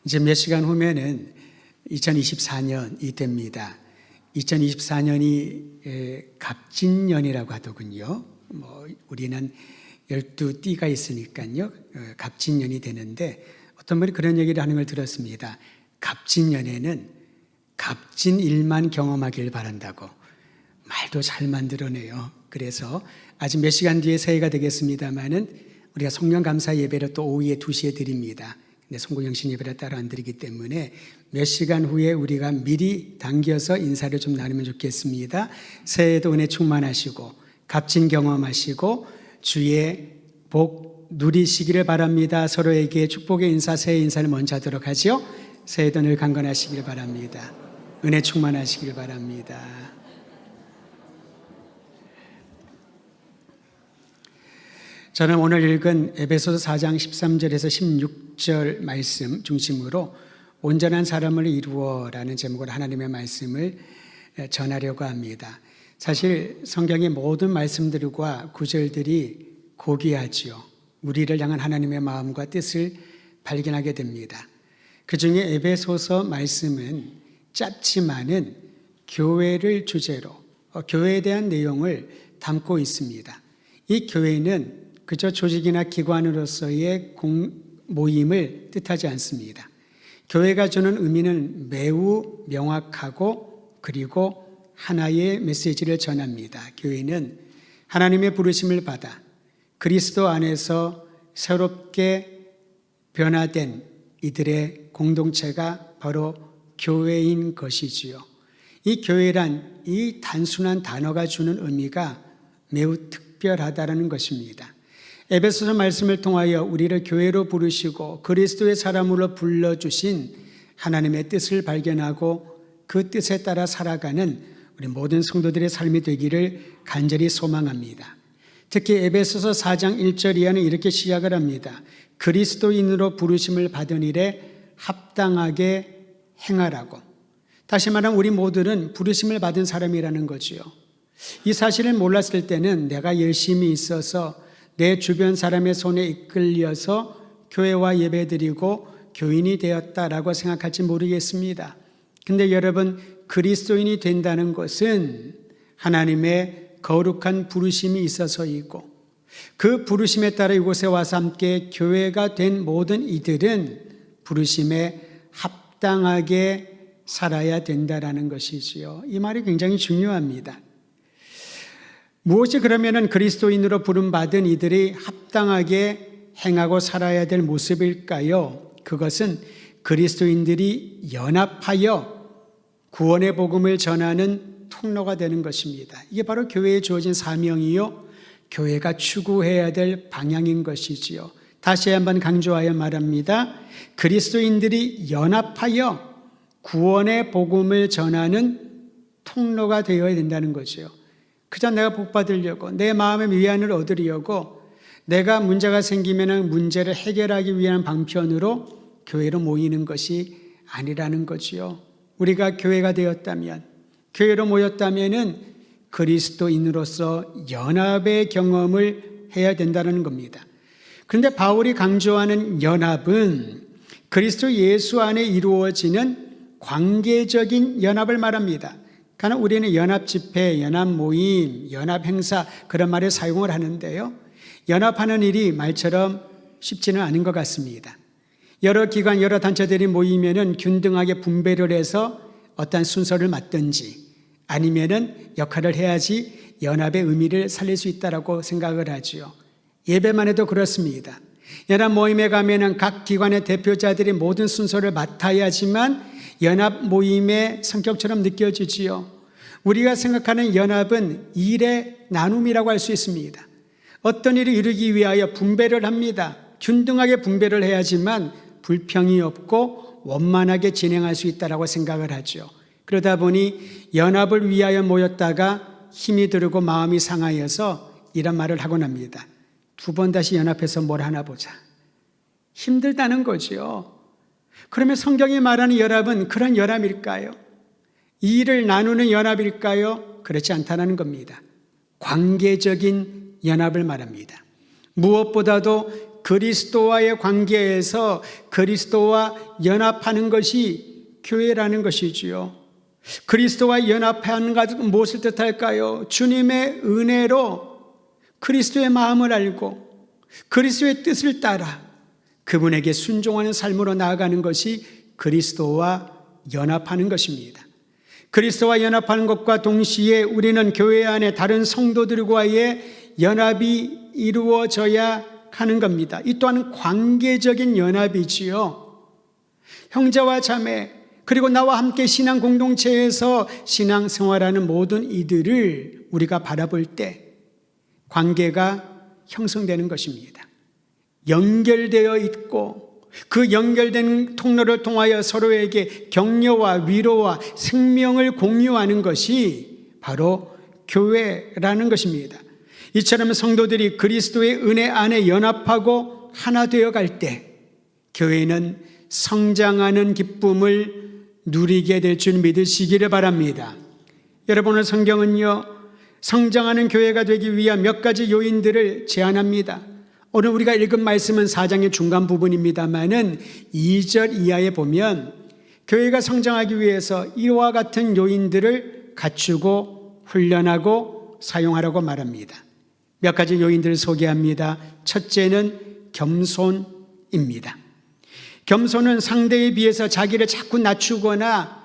이제 몇 시간 후면은 2024년이 됩니다. 2024년이 갑진년이라고 하더군요. 우리는 12띠가 있으니까요. 갑진년이 되는데 어떤 분이 그런 얘기를 하는 걸 들었습니다. 갑진년에는 값진 일만 경험하길 바란다고. 말도 잘 만들어내요. 그래서 아직 몇 시간 뒤에 새해가 되겠습니다만은 우리가 성령 감사 예배를 또 오후에 2시에 드립니다. 근데 송구영신 예배를 따로 안 드리기 때문에 몇 시간 후에 우리가 미리 당겨서 인사를 좀 나누면 좋겠습니다. 새해에도 은혜 충만하시고 값진 경험하시고 주의 복 누리시기를 바랍니다. 서로에게 축복의 인사, 새해 인사를 먼저 하도록 하죠. 새해도 늘 강건하시길 바랍니다. 은혜 충만하시길 바랍니다. 저는 오늘 읽은 에베소서 4장 13절에서 16절 말씀 중심으로 온전한 사람을 이루어라는 제목으로 하나님의 말씀을 전하려고 합니다. 사실 성경의 모든 말씀들과 구절들이 고귀하지요. 우리를 향한 하나님의 마음과 뜻을 발견하게 됩니다. 그중에 에베소서 말씀은 짧지만은 교회를 주제로 교회에 대한 내용을 담고 있습니다. 이 교회는 그저 조직이나 기관으로서의 모임을 뜻하지 않습니다. 교회가 주는 의미는 매우 명확하고 그리고 하나의 메시지를 전합니다. 교회는 하나님의 부르심을 받아 그리스도 안에서 새롭게 변화된 이들의 공동체가 바로 교회인 것이지요. 이 교회란 이 단순한 단어가 주는 의미가 매우 특별하다는 것입니다. 에베소서 말씀을 통하여 우리를 교회로 부르시고 그리스도의 사람으로 불러주신 하나님의 뜻을 발견하고 그 뜻에 따라 살아가는 우리 모든 성도들의 삶이 되기를 간절히 소망합니다. 특히 에베소서 4장 1절 이하는 이렇게 시작을 합니다. 그리스도인으로 부르심을 받은 일에 합당하게 행하라고. 다시 말하면 우리 모두는 부르심을 받은 사람이라는 거지요. 이 사실을 몰랐을 때는 내가 열심히 있어서 내 주변 사람의 손에 이끌려서 교회와 예배드리고 교인이 되었다라고 생각할지 모르겠습니다. 근데 여러분, 그리스도인이 된다는 것은 하나님의 거룩한 부르심이 있어서이고 그 부르심에 따라 이곳에 와서 함께 교회가 된 모든 이들은 부르심에 합당하게 살아야 된다라는 것이지요. 이 말이 굉장히 중요합니다. 무엇이 그러면은 그리스도인으로 부름받은 이들이 합당하게 행하고 살아야 될 모습일까요? 그것은 그리스도인들이 연합하여 구원의 복음을 전하는 통로가 되는 것입니다. 이게 바로 교회에 주어진 사명이요, 교회가 추구해야 될 방향인 것이지요. 다시 한번 강조하여 말합니다. 그리스도인들이 연합하여 구원의 복음을 전하는 통로가 되어야 된다는 거죠. 그저 내가 복 받으려고, 내 마음의 위안을 얻으려고, 내가 문제가 생기면 문제를 해결하기 위한 방편으로 교회로 모이는 것이 아니라는 거지요. 우리가 교회가 되었다면, 교회로 모였다면은 그리스도인으로서 연합의 경험을 해야 된다는 겁니다. 그런데 바울이 강조하는 연합은 그리스도 예수 안에 이루어지는 관계적인 연합을 말합니다. 그러나 우리는 연합 집회, 연합 모임, 연합 행사 그런 말을 사용을 하는데요. 연합하는 일이 말처럼 쉽지는 않은 것 같습니다. 여러 기관, 여러 단체들이 모이면은 균등하게 분배를 해서 어떤 순서를 맡든지 아니면은 역할을 해야지 연합의 의미를 살릴 수 있다라고 생각을 하지요. 예배만 해도 그렇습니다. 연합 모임에 가면은 각 기관의 대표자들이 모든 순서를 맡아야지만 연합 모임의 성격처럼 느껴지지요. 우리가 생각하는 연합은 일의 나눔이라고 할 수 있습니다. 어떤 일을 이루기 위하여 분배를 합니다. 균등하게 분배를 해야지만 불평이 없고 원만하게 진행할 수 있다고 생각을 하죠. 그러다 보니 연합을 위하여 모였다가 힘이 들고 마음이 상하여서 이런 말을 하곤 합니다. 2번 다시 연합해서 뭘 하나 보자. 힘들다는 거죠. 그러면 성경이 말하는 연합은 그런 연합일까요? 일을 나누는 연합일까요? 그렇지 않다는 겁니다. 관계적인 연합을 말합니다. 무엇보다도 그리스도와의 관계에서 그리스도와 연합하는 것이 교회라는 것이지요. 그리스도와 연합하는 것은 무엇을 뜻할까요? 주님의 은혜로 그리스도의 마음을 알고 그리스도의 뜻을 따라 그분에게 순종하는 삶으로 나아가는 것이 그리스도와 연합하는 것입니다. 그리스도와 연합하는 것과 동시에 우리는 교회 안에 다른 성도들과의 연합이 이루어져야 하는 겁니다. 이 또한 관계적인 연합이지요. 형제와 자매, 그리고 나와 함께 신앙 공동체에서 신앙 생활하는 모든 이들을 우리가 바라볼 때 관계가 형성되는 것입니다. 연결되어 있고 그 연결된 통로를 통하여 서로에게 격려와 위로와 생명을 공유하는 것이 바로 교회라는 것입니다. 이처럼 성도들이 그리스도의 은혜 안에 연합하고 하나 되어 갈 때 교회는 성장하는 기쁨을 누리게 될 줄 믿으시기를 바랍니다. 여러분의 성경은요, 성장하는 교회가 되기 위한 몇 가지 요인들을 제안합니다. 오늘 우리가 읽은 말씀은 4장의 중간 부분입니다만은 2절 이하에 보면 교회가 성장하기 위해서 이와 같은 요인들을 갖추고 훈련하고 사용하라고 말합니다. 몇 가지 요인들을 소개합니다. 첫째는 겸손입니다. 겸손은 상대에 비해서 자기를 자꾸 낮추거나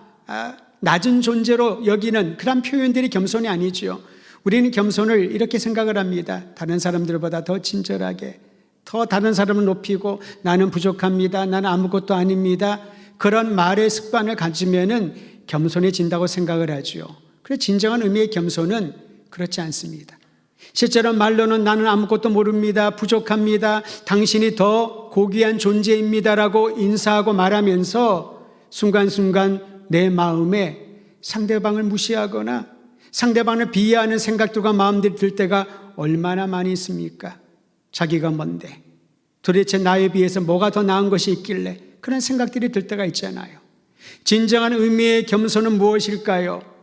낮은 존재로 여기는 그런 표현들이 겸손이 아니죠. 우리는 겸손을 이렇게 생각을 합니다. 다른 사람들보다 더 친절하게, 더 다른 사람을 높이고 나는 부족합니다. 나는 아무것도 아닙니다. 그런 말의 습관을 가지면은 겸손해진다고 생각을 하죠. 그래서 진정한 의미의 겸손은 그렇지 않습니다. 실제로 말로는 나는 아무것도 모릅니다. 부족합니다. 당신이 더 고귀한 존재입니다라고 인사하고 말하면서 순간순간 내 마음에 상대방을 무시하거나 상대방을 비하하는 생각들과 마음들이 들 때가 얼마나 많이 있습니까? 자기가 뭔데? 도대체 나에 비해서 뭐가 더 나은 것이 있길래? 그런 생각들이 들 때가 있잖아요. 진정한 의미의 겸손은 무엇일까요?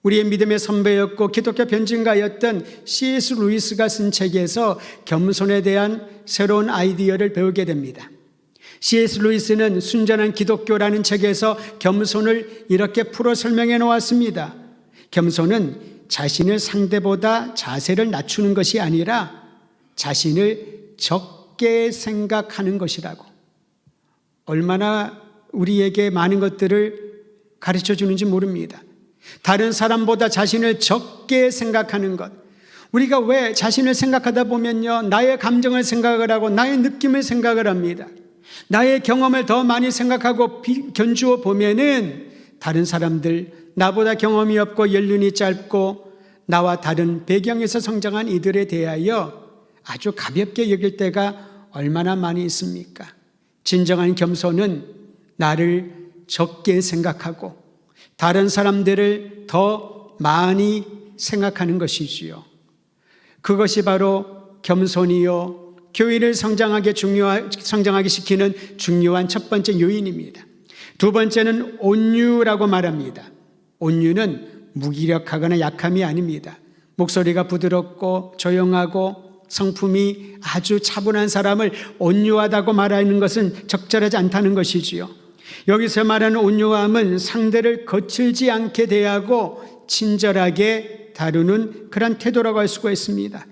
우리의 믿음의 선배였고 기독교 변증가였던 C.S. 루이스가 쓴 책에서 겸손에 대한 새로운 아이디어를 배우게 됩니다. C.S. 루이스는 순전한 기독교라는 책에서 겸손을 이렇게 풀어 설명해 놓았습니다. 겸손은 자신을 상대보다 자세를 낮추는 것이 아니라 자신을 적게 생각하는 것이라고. 얼마나 우리에게 많은 것들을 가르쳐 주는지 모릅니다. 다른 사람보다 자신을 적게 생각하는 것. 우리가 왜 자신을 생각하다 보면요, 나의 감정을 생각을 하고 나의 느낌을 생각을 합니다. 나의 경험을 더 많이 생각하고 견주어 보면은 다른 사람들, 나보다 경험이 없고 연륜이 짧고 나와 다른 배경에서 성장한 이들에 대하여 아주 가볍게 여길 때가 얼마나 많이 있습니까? 진정한 겸손은 나를 적게 생각하고 다른 사람들을 더 많이 생각하는 것이지요. 그것이 바로 겸손이요, 교회를 성장하게 시키는 중요한 첫 번째 요인입니다. 두 번째는 온유라고 말합니다. 온유는 무기력하거나 약함이 아닙니다. 목소리가 부드럽고 조용하고 성품이 아주 차분한 사람을 온유하다고 말하는 것은 적절하지 않다는 것이지요. 여기서 말하는 온유함은 상대를 거칠지 않게 대하고 친절하게 다루는 그런 태도라고 할 수가 있습니다.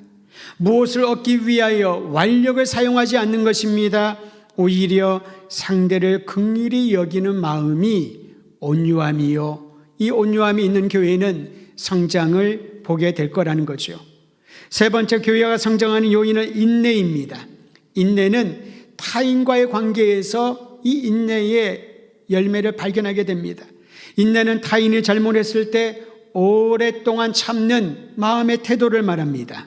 무엇을 얻기 위하여 완력을 사용하지 않는 것입니다. 오히려 상대를 긍휼히 여기는 마음이 온유함이요, 이 온유함이 있는 교회는 성장을 보게 될 거라는 거죠. 세 번째, 교회가 성장하는 요인은 인내입니다. 인내는 타인과의 관계에서 이 인내의 열매를 발견하게 됩니다. 인내는 타인이 잘못했을 때 오랫동안 참는 마음의 태도를 말합니다.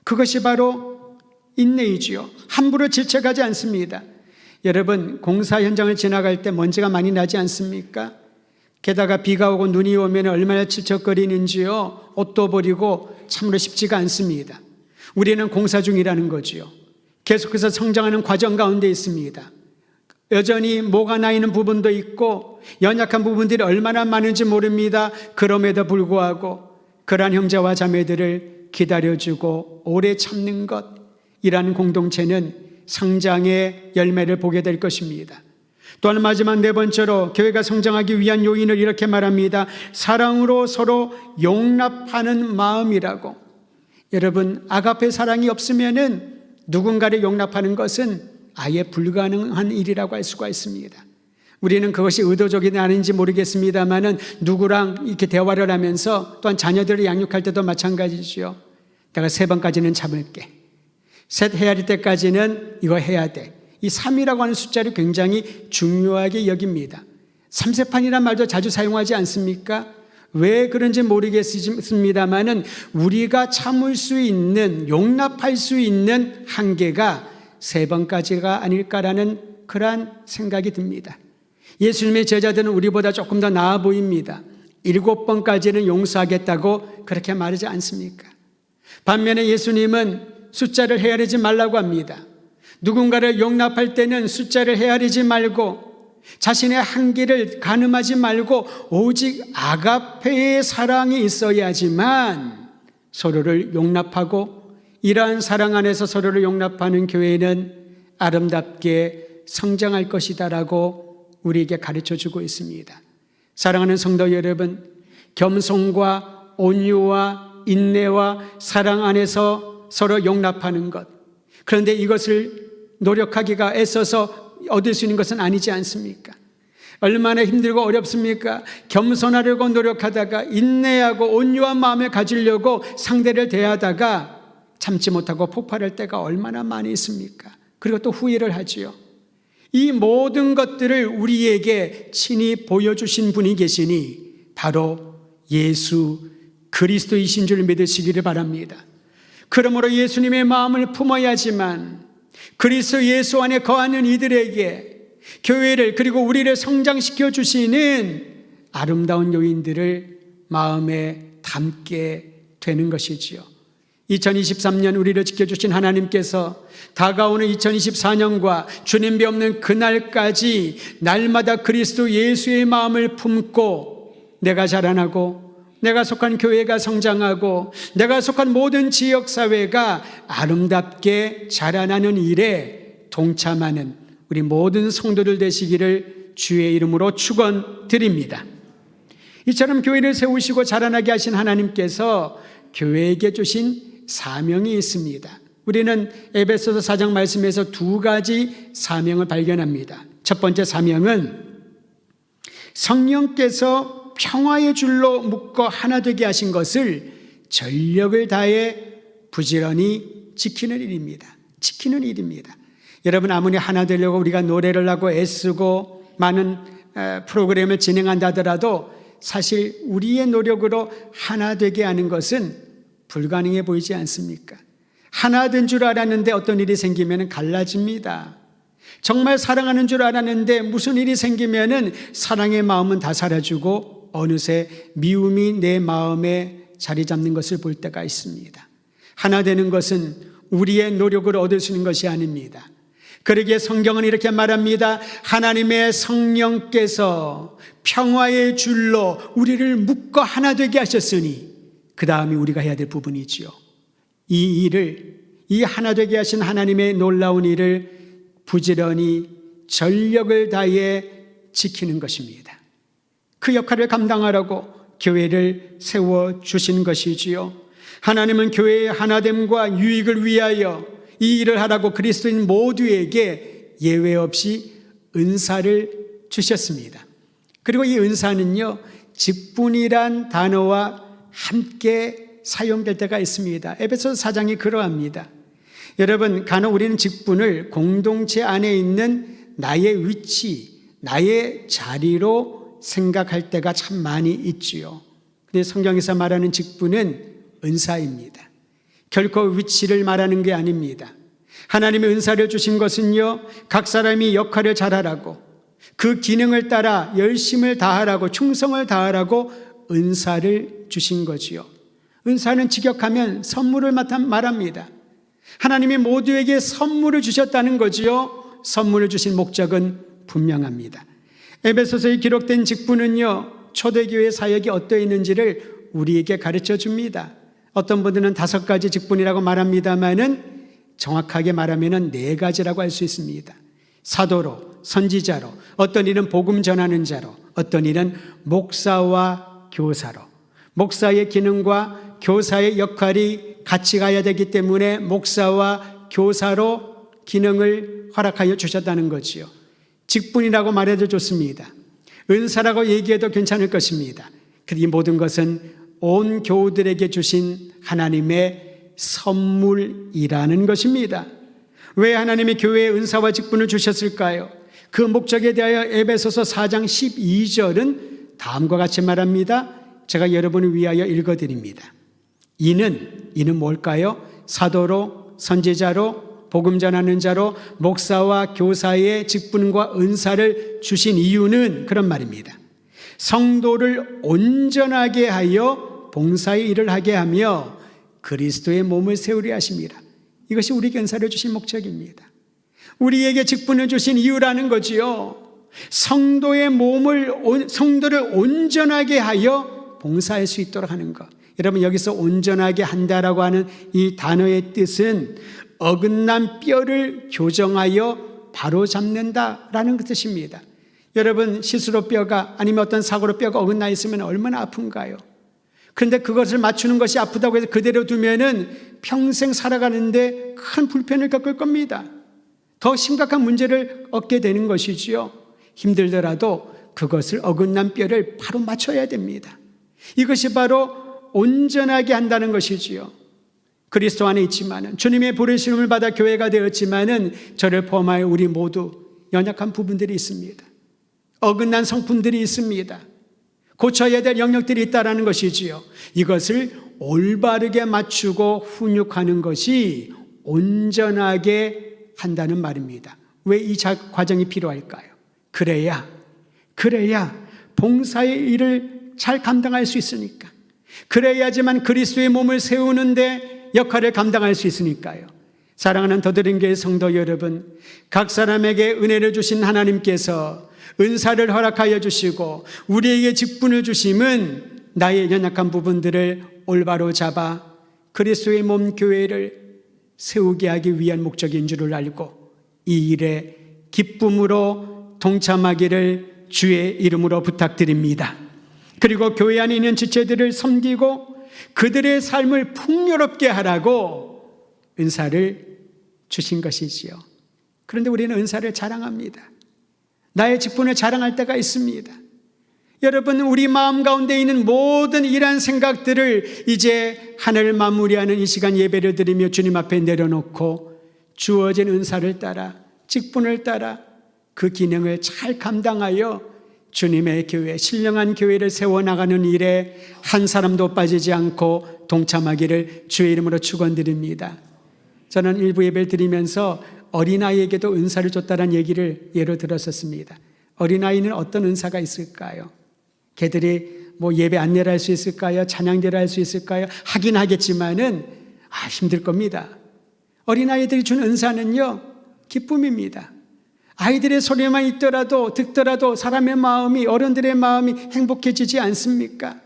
그것이 바로 인내이지요. 함부로 질책하지 않습니다. 여러분, 공사 현장을 지나갈 때 먼지가 많이 나지 않습니까? 게다가 비가 오고 눈이 오면 얼마나 질척거리는지요. 옷도 버리고 참으로 쉽지가 않습니다. 우리는 공사 중이라는 거지요. 계속해서 성장하는 과정 가운데 있습니다. 여전히 모가 나 있는 부분도 있고 연약한 부분들이 얼마나 많은지 모릅니다. 그럼에도 불구하고 그러한 형제와 자매들을 기다려주고 오래 참는 것이라는 공동체는 성장의 열매를 보게 될 것입니다. 또한 마지막 네 번째로 교회가 성장하기 위한 요인을 이렇게 말합니다. 사랑으로 서로 용납하는 마음이라고. 여러분, 아가페 사랑이 없으면은 누군가를 용납하는 것은 아예 불가능한 일이라고 할 수가 있습니다. 우리는 그것이 의도적이든 아닌지 모르겠습니다만은 누구랑 이렇게 대화를 하면서 또한 자녀들을 양육할 때도 마찬가지죠. 내가 3번까지는 참을게. 셋 헤아릴 때까지는 이거 해야 돼. 이 3이라고 하는 숫자를 굉장히 중요하게 여깁니다. 삼세판이란 말도 자주 사용하지 않습니까? 왜 그런지 모르겠습니다만은 우리가 참을 수 있는, 용납할 수 있는 한계가 3번까지가 아닐까라는 그러한 생각이 듭니다. 예수님의 제자들은 우리보다 조금 더 나아 보입니다. 7번까지는 용서하겠다고 그렇게 말하지 않습니까? 반면에 예수님은 숫자를 헤아리지 말라고 합니다. 누군가를 용납할 때는 숫자를 헤아리지 말고 자신의 한계를 가늠하지 말고 오직 아가페의 사랑이 있어야지만 서로를 용납하고, 이러한 사랑 안에서 서로를 용납하는 교회는 아름답게 성장할 것이다라고 우리에게 가르쳐주고 있습니다. 사랑하는 성도 여러분, 겸손과 온유와 인내와 사랑 안에서 서로 용납하는 것, 그런데 이것을 노력하기가 애써서 얻을 수 있는 것은 아니지 않습니까? 얼마나 힘들고 어렵습니까? 겸손하려고 노력하다가 인내하고 온유한 마음을 가지려고 상대를 대하다가 참지 못하고 폭발할 때가 얼마나 많이 있습니까? 그리고 또 후회를 하지요. 이 모든 것들을 우리에게 친히 보여주신 분이 계시니 바로 예수 그리스도이신 줄 믿으시기를 바랍니다. 그러므로 예수님의 마음을 품어야지만 그리스도 예수 안에 거하는 이들에게 교회를, 그리고 우리를 성장시켜 주시는 아름다운 요인들을 마음에 담게 되는 것이지요. 2023년 우리를 지켜주신 하나님께서 다가오는 2024년과 주님 배 없는 그날까지 날마다 그리스도 예수의 마음을 품고 내가 자라나고 내가 속한 교회가 성장하고 내가 속한 모든 지역사회가 아름답게 자라나는 일에 동참하는 우리 모든 성도들 되시기를 주의 이름으로 축원드립니다. 이처럼 교회를 세우시고 자라나게 하신 하나님께서 교회에게 주신 사명이 있습니다. 우리는 에베소서 4장 말씀에서 2가지 사명을 발견합니다. 첫 번째 사명은 성령께서 평화의 줄로 묶어 하나 되게 하신 것을 전력을 다해 부지런히 지키는 일입니다. 지키는 일입니다. 여러분, 아무리 하나 되려고 우리가 노래를 하고 애쓰고 많은 프로그램을 진행한다 하더라도 사실 우리의 노력으로 하나 되게 하는 것은 불가능해 보이지 않습니까? 하나 된 줄 알았는데 어떤 일이 생기면 갈라집니다. 정말 사랑하는 줄 알았는데 무슨 일이 생기면 사랑의 마음은 다 사라지고 어느새 미움이 내 마음에 자리 잡는 것을 볼 때가 있습니다. 하나 되는 것은 우리의 노력으로 얻을 수 있는 것이 아닙니다. 그러기에 성경은 이렇게 말합니다. 하나님의 성령께서 평화의 줄로 우리를 묶어 하나 되게 하셨으니 그 다음이 우리가 해야 될 부분이지요. 이 일을, 이 하나 되게 하신 하나님의 놀라운 일을 부지런히 전력을 다해 지키는 것입니다. 그 역할을 감당하라고 교회를 세워주신 것이지요. 하나님은 교회의 하나됨과 유익을 위하여 이 일을 하라고 그리스도인 모두에게 예외 없이 은사를 주셨습니다. 그리고 이 은사는요, 직분이란 단어와 함께 사용될 때가 있습니다. 에베소서 4장이 그러합니다. 여러분, 간혹 우리는 직분을 공동체 안에 있는 나의 위치, 나의 자리로 생각할 때가 참 많이 있지요. 근데 성경에서 말하는 직분은 은사입니다. 결코 위치를 말하는 게 아닙니다. 하나님의 은사를 주신 것은요, 각 사람이 역할을 잘하라고, 그 기능을 따라 열심을 다하라고, 충성을 다하라고 은사를 주신 거지요. 은사는 직역하면 선물을 말합니다. 하나님이 모두에게 선물을 주셨다는 거지요. 선물을 주신 목적은 분명합니다. 에베소서에 기록된 직분은요, 초대교회 사역이 어떠했는지를 우리에게 가르쳐 줍니다. 어떤 분들은 5가지 직분이라고 말합니다만은 정확하게 말하면 네 가지라고 할 수 있습니다. 사도로, 선지자로, 어떤 이는 복음 전하는 자로, 어떤 이는 목사와 교사로. 목사의 기능과 교사의 역할이 같이 가야 되기 때문에 목사와 교사로 기능을 허락하여 주셨다는 거지요. 직분이라고 말해도 좋습니다. 은사라고 얘기해도 괜찮을 것입니다. 이 모든 것은 온 교우들에게 주신 하나님의 선물이라는 것입니다. 왜 하나님이 교회에 은사와 직분을 주셨을까요? 그 목적에 대하여 에베소서 4장 12절은 다음과 같이 말합니다. 제가 여러분을 위하여 읽어드립니다. 이는 뭘까요? 사도로, 선지자로, 복음 전하는 자로, 목사와 교사의 직분과 은사를 주신 이유는 그런 말입니다. 성도를 온전하게 하여 봉사의 일을 하게 하며 그리스도의 몸을 세우려 하십니다. 이것이 우리에게 은사를 주신 목적입니다. 우리에게 직분을 주신 이유라는 거지요. 성도의 성도를 온전하게 하여 봉사할 수 있도록 하는 것. 여러분, 여기서 온전하게 한다라고 하는 이 단어의 뜻은 어긋난 뼈를 교정하여 바로잡는다라는 뜻입니다. 여러분, 시스루 뼈가 아니면 어떤 사고로 뼈가 어긋나 있으면 얼마나 아픈가요? 그런데 그것을 맞추는 것이 아프다고 해서 그대로 두면은 평생 살아가는데 큰 불편을 겪을 겁니다. 더 심각한 문제를 얻게 되는 것이지요. 힘들더라도 그것을 어긋난 뼈를 바로 맞춰야 됩니다. 이것이 바로 온전하게 한다는 것이지요. 그리스도 안에 있지만은, 주님의 부르심을 받아 교회가 되었지만은 저를 포함하여 우리 모두 연약한 부분들이 있습니다. 어긋난 성품들이 있습니다. 고쳐야 될 영역들이 있다는 것이지요. 이것을 올바르게 맞추고 훈육하는 것이 온전하게 한다는 말입니다. 왜 이 과정이 필요할까요? 그래야 봉사의 일을 잘 감당할 수 있으니까. 그래야지만 그리스도의 몸을 세우는데 역할을 감당할 수 있으니까요. 사랑하는 더드림교회 성도 여러분, 각 사람에게 은혜를 주신 하나님께서 은사를 허락하여 주시고 우리에게 직분을 주심은 나의 연약한 부분들을 올바로 잡아 그리스도의 몸 교회를 세우게 하기 위한 목적인 줄을 알고 이 일에 기쁨으로 동참하기를 주의 이름으로 부탁드립니다. 그리고 교회 안에 있는 지체들을 섬기고 그들의 삶을 풍요롭게 하라고 은사를 주신 것이지요. 그런데 우리는 은사를 자랑합니다. 나의 직분을 자랑할 때가 있습니다. 여러분, 우리 마음 가운데 있는 모든 이러한 생각들을 이제 하늘을 마무리하는 이 시간 예배를 드리며 주님 앞에 내려놓고 주어진 은사를 따라, 직분을 따라 그 기능을 잘 감당하여 주님의 교회, 신령한 교회를 세워나가는 일에 한 사람도 빠지지 않고 동참하기를 주의 이름으로 축원드립니다. 저는 일부 예배를 드리면서 어린아이에게도 은사를 줬다는 얘기를 예로 들었었습니다. 어린아이는 어떤 은사가 있을까요? 걔들이 예배 안내를 할 수 있을까요? 찬양대를 할 수 있을까요? 하긴 하겠지만은 힘들 겁니다. 어린아이들이 준 은사는요, 기쁨입니다. 아이들의 소리만 듣더라도 사람의 마음이, 어른들의 마음이 행복해지지 않습니까?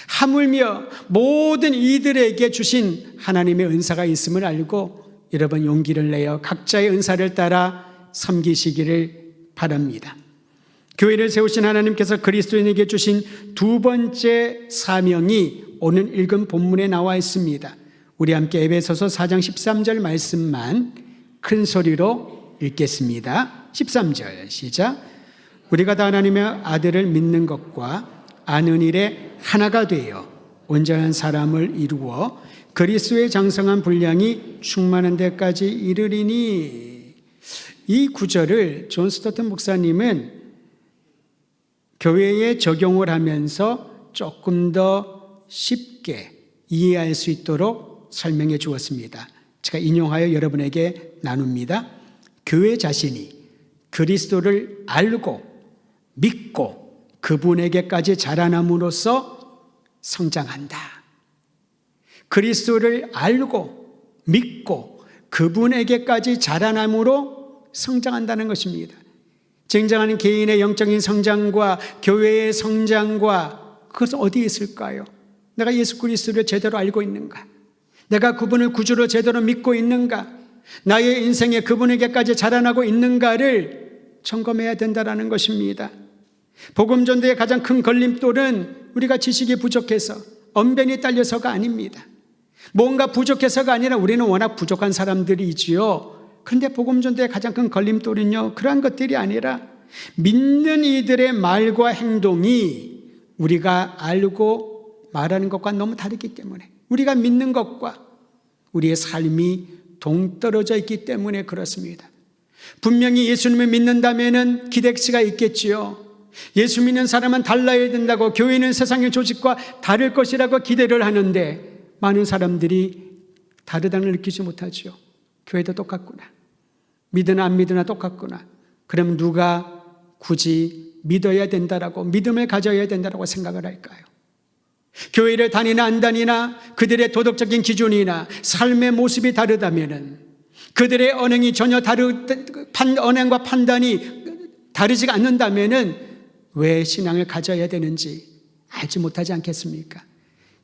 하물며 모든 이들에게 주신 하나님의 은사가 있음을 알고 여러분 용기를 내어 각자의 은사를 따라 섬기시기를 바랍니다. 교회를 세우신 하나님께서 그리스도인에게 주신 두 번째 사명이 오늘 읽은 본문에 나와 있습니다. 우리 함께 에베소서 4장 13절 말씀만 큰 소리로 읽겠습니다. 13절 시작. 우리가 다 하나님의 아들을 믿는 것과 아는 일에 하나가 되어 온전한 사람을 이루어 그리스도의 장성한 분량이 충만한 데까지 이르리니. 이 구절을 존 스토튼 목사님은 교회에 적용을 하면서 조금 더 쉽게 이해할 수 있도록 설명해 주었습니다. 제가 인용하여 여러분에게 나눕니다. 교회 자신이 그리스도를 알고 믿고 그분에게까지 자라남으로써 성장한다. 그리스도를 알고 믿고 그분에게까지 자라남으로 성장한다는 것입니다. 쟁쟁하는 개인의 영적인 성장과 교회의 성장과 그것은 어디에 있을까요? 내가 예수 그리스도를 제대로 알고 있는가? 내가 그분을 구주로 제대로 믿고 있는가? 나의 인생에 그분에게까지 자라나고 있는가를 점검해야 된다는 것입니다. 복음 전도의 가장 큰 걸림돌은 우리가 지식이 부족해서 언변이 딸려서가 아닙니다. 뭔가 부족해서가 아니라 우리는 워낙 부족한 사람들이지요. 그런데 복음 전도의 가장 큰 걸림돌은요, 그러한 것들이 아니라 믿는 이들의 말과 행동이 우리가 알고 말하는 것과 너무 다르기 때문에, 우리가 믿는 것과 우리의 삶이 동떨어져 있기 때문에 그렇습니다. 분명히 예수님을 믿는다면 기대치가 있겠지요. 예수 믿는 사람은 달라야 된다고, 교회는 세상의 조직과 다를 것이라고 기대를 하는데 많은 사람들이 다르다는 걸 느끼지 못하지요. 교회도 똑같구나, 믿으나 안 믿으나 똑같구나. 그럼 누가 굳이 믿어야 된다라고, 믿음을 가져야 된다라고 생각을 할까요? 교회를 다니나 안 다니나 그들의 도덕적인 기준이나 삶의 모습이 다르다면은, 그들의 언행이 전혀 언행과 판단이 다르지가 않는다면은 왜 신앙을 가져야 되는지 알지 못하지 않겠습니까?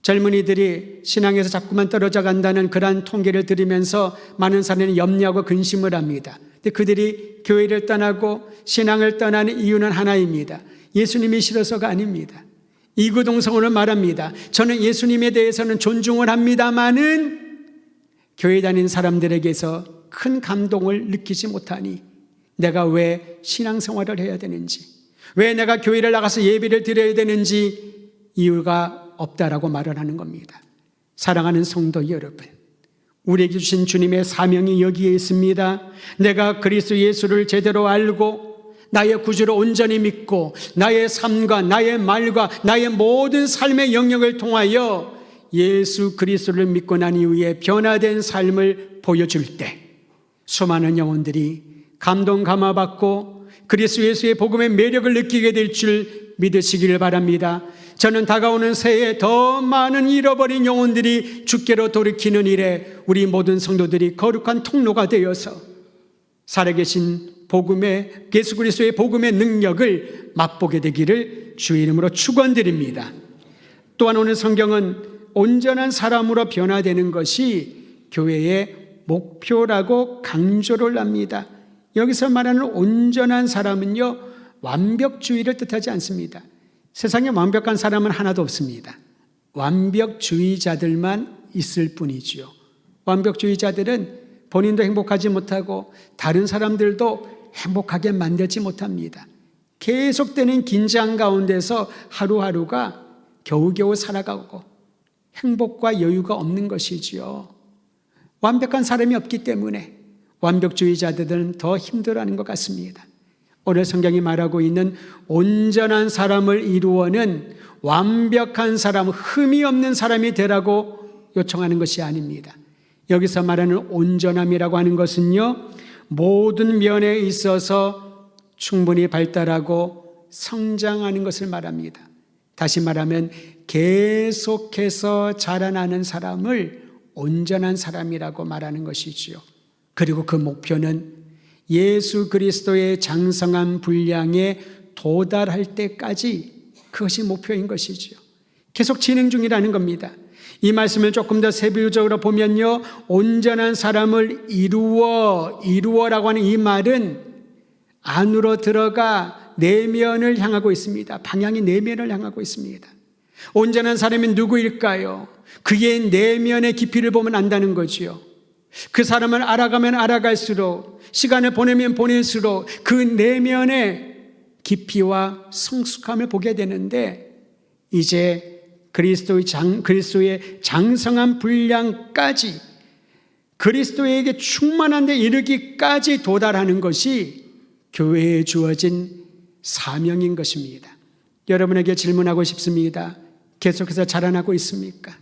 젊은이들이 신앙에서 자꾸만 떨어져 간다는 그러한 통계를 들으면서 많은 사람이 염려하고 근심을 합니다. 근데 그들이 교회를 떠나고 신앙을 떠나는 이유는 하나입니다. 예수님이 싫어서가 아닙니다. 이구동성으로 말합니다. 저는 예수님에 대해서는 존중을 합니다마는 교회 다니는 사람들에게서 큰 감동을 느끼지 못하니 내가 왜 신앙생활을 해야 되는지, 왜 내가 교회를 나가서 예배를 드려야 되는지 이유가 없다라고 말을 하는 겁니다. 사랑하는 성도 여러분, 우리에게 주신 주님의 사명이 여기에 있습니다. 내가 그리스도 예수를 제대로 알고 나의 구주를 온전히 믿고 나의 삶과 나의 말과 나의 모든 삶의 영역을 통하여 예수 그리스도를 믿고 난 이후에 변화된 삶을 보여줄 때 수많은 영혼들이 감동 감화받고 그리스도 예수의 복음의 매력을 느끼게 될 줄 믿으시기를 바랍니다. 저는 다가오는 새해에 더 많은 잃어버린 영혼들이 주께로 돌이키는 일에 우리 모든 성도들이 거룩한 통로가 되어서 살아계신 복음의, 예수 그리스도의 복음의 능력을 맛보게 되기를 주의 이름으로 축원드립니다. 또한 오늘 성경은 온전한 사람으로 변화되는 것이 교회의 목표라고 강조를 합니다. 여기서 말하는 온전한 사람은요, 완벽주의를 뜻하지 않습니다. 세상에 완벽한 사람은 하나도 없습니다. 완벽주의자들만 있을 뿐이지요. 완벽주의자들은 본인도 행복하지 못하고 다른 사람들도 행복하게 만들지 못합니다. 계속되는 긴장 가운데서 하루하루가 겨우겨우 살아가고 행복과 여유가 없는 것이지요. 완벽한 사람이 없기 때문에 완벽주의자들은 더 힘들어하는 것 같습니다. 오늘 성경이 말하고 있는 온전한 사람을 이루어는 완벽한 사람, 흠이 없는 사람이 되라고 요청하는 것이 아닙니다. 여기서 말하는 온전함이라고 하는 것은요, 모든 면에 있어서 충분히 발달하고 성장하는 것을 말합니다. 다시 말하면 계속해서 자라나는 사람을 온전한 사람이라고 말하는 것이지요. 그리고 그 목표는 예수 그리스도의 장성한 분량에 도달할 때까지 그것이 목표인 것이지요. 계속 진행 중이라는 겁니다. 이 말씀을 조금 더 세부적으로 보면요, 온전한 사람을 이루어라고 하는 이 말은 안으로 들어가 내면을 향하고 있습니다. 방향이 내면을 향하고 있습니다. 온전한 사람이 누구일까요? 그의 내면의 깊이를 보면 안다는 거지요. 그 사람을 알아가면 알아갈수록, 시간을 보내면 보낼수록 그 내면의 깊이와 성숙함을 보게 되는데, 이제 그리스도의 장성한 분량까지, 그리스도에게 충만한 데 이르기까지 도달하는 것이 교회에 주어진 사명인 것입니다. 여러분에게 질문하고 싶습니다. 계속해서 자라나고 있습니까?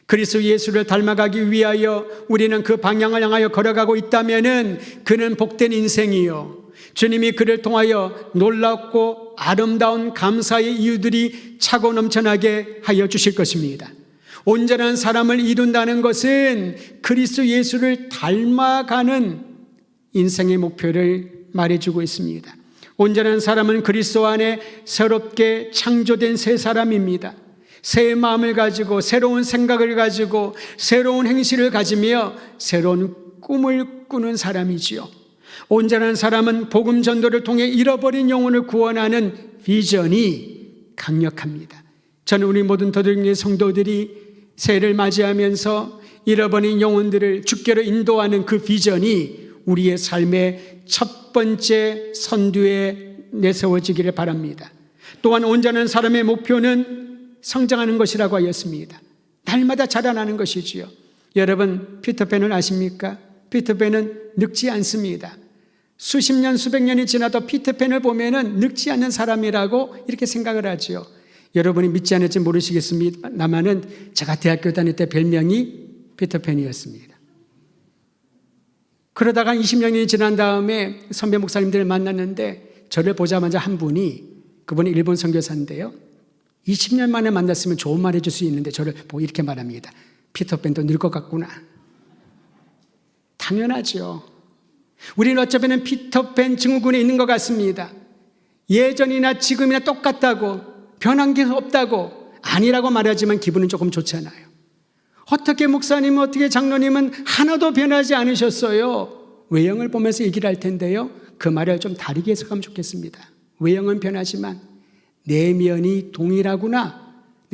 그리스도 예수를 닮아가기 위하여 우리는 그 방향을 향하여 걸어가고 있다면은 그는 복된 인생이요, 주님이 그를 통하여 놀랍고 아름다운 감사의 이유들이 차고 넘쳐나게 하여 주실 것입니다. 온전한 사람을 이룬다는 것은 그리스도 예수를 닮아가는 인생의 목표를 말해주고 있습니다. 온전한 사람은 그리스도 안에 새롭게 창조된 새 사람입니다. 새 마음을 가지고 새로운 생각을 가지고 새로운 행실을 가지며 새로운 꿈을 꾸는 사람이지요. 온전한 사람은 복음 전도를 통해 잃어버린 영혼을 구원하는 비전이 강력합니다. 저는 우리 모든 더들교회 성도들이 새해를 맞이하면서 잃어버린 영혼들을 주께로 인도하는 그 비전이 우리의 삶의 첫 번째 선두에 내세워지기를 바랍니다. 또한 온전한 사람의 목표는 성장하는 것이라고 하였습니다. 날마다 자라나는 것이지요. 여러분, 피터팬을 아십니까? 피터팬은 늙지 않습니다. 수십 년, 수백 년이 지나도 피터팬을 보면은 늙지 않는 사람이라고 이렇게 생각을 하지요. 여러분이 믿지 않을지 모르시겠습니다만은 제가 대학교 다닐 때 별명이 피터팬이었습니다. 그러다가 20년이 지난 다음에 선배 목사님들을 만났는데 저를 보자마자 한 분이, 그분이 일본 선교사인데요, 20년 만에 만났으면 좋은 말 해줄 수 있는데 저를 보고 이렇게 말합니다. 피터팬도 늙어갔구나. 당연하죠. 우리는 어쩌면 피터팬 증후군에 있는 것 같습니다. 예전이나 지금이나 똑같다고, 변한 게 없다고, 아니라고 말하지만 기분은 조금 좋잖아요. 어떻게 목사님은, 어떻게 장로님은 하나도 변하지 않으셨어요? 외형을 보면서 얘기를 할 텐데요, 그 말을 좀 다르게 해석하면 좋겠습니다. 외형은 변하지만 내면이 동일하구나.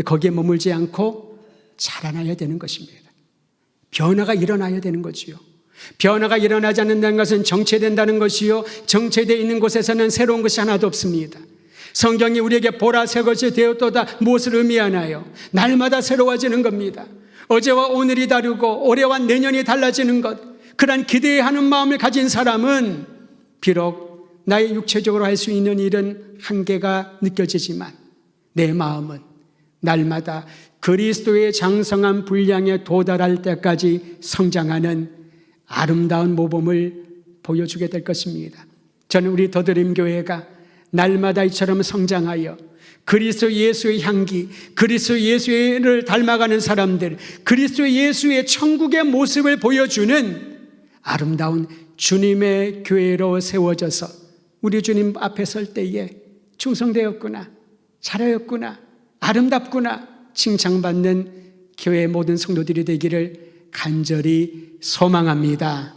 거기에 머물지 않고 자라나야 되는 것입니다. 변화가 일어나야 되는 거지요. 변화가 일어나지 않는다는 것은 정체된다는 것이요, 정체되어 있는 곳에서는 새로운 것이 하나도 없습니다. 성경이 우리에게 보라 새 것이 되었도다 무엇을 의미하나요? 날마다 새로워지는 겁니다. 어제와 오늘이 다르고 올해와 내년이 달라지는 것, 그런 기대하는 마음을 가진 사람은 비록 나의 육체적으로 할 수 있는 일은 한계가 느껴지지만 내 마음은 날마다 그리스도의 장성한 분량에 도달할 때까지 성장하는 아름다운 모범을 보여주게 될 것입니다. 저는 우리 더드림 교회가 날마다 이처럼 성장하여 그리스도 예수의 향기, 그리스도 예수를 닮아가는 사람들, 그리스도 예수의 천국의 모습을 보여주는 아름다운 주님의 교회로 세워져서 우리 주님 앞에 설 때에 충성되었구나, 잘하였구나, 아름답구나 칭찬받는 교회의 모든 성도들이 되기를 간절히 소망합니다.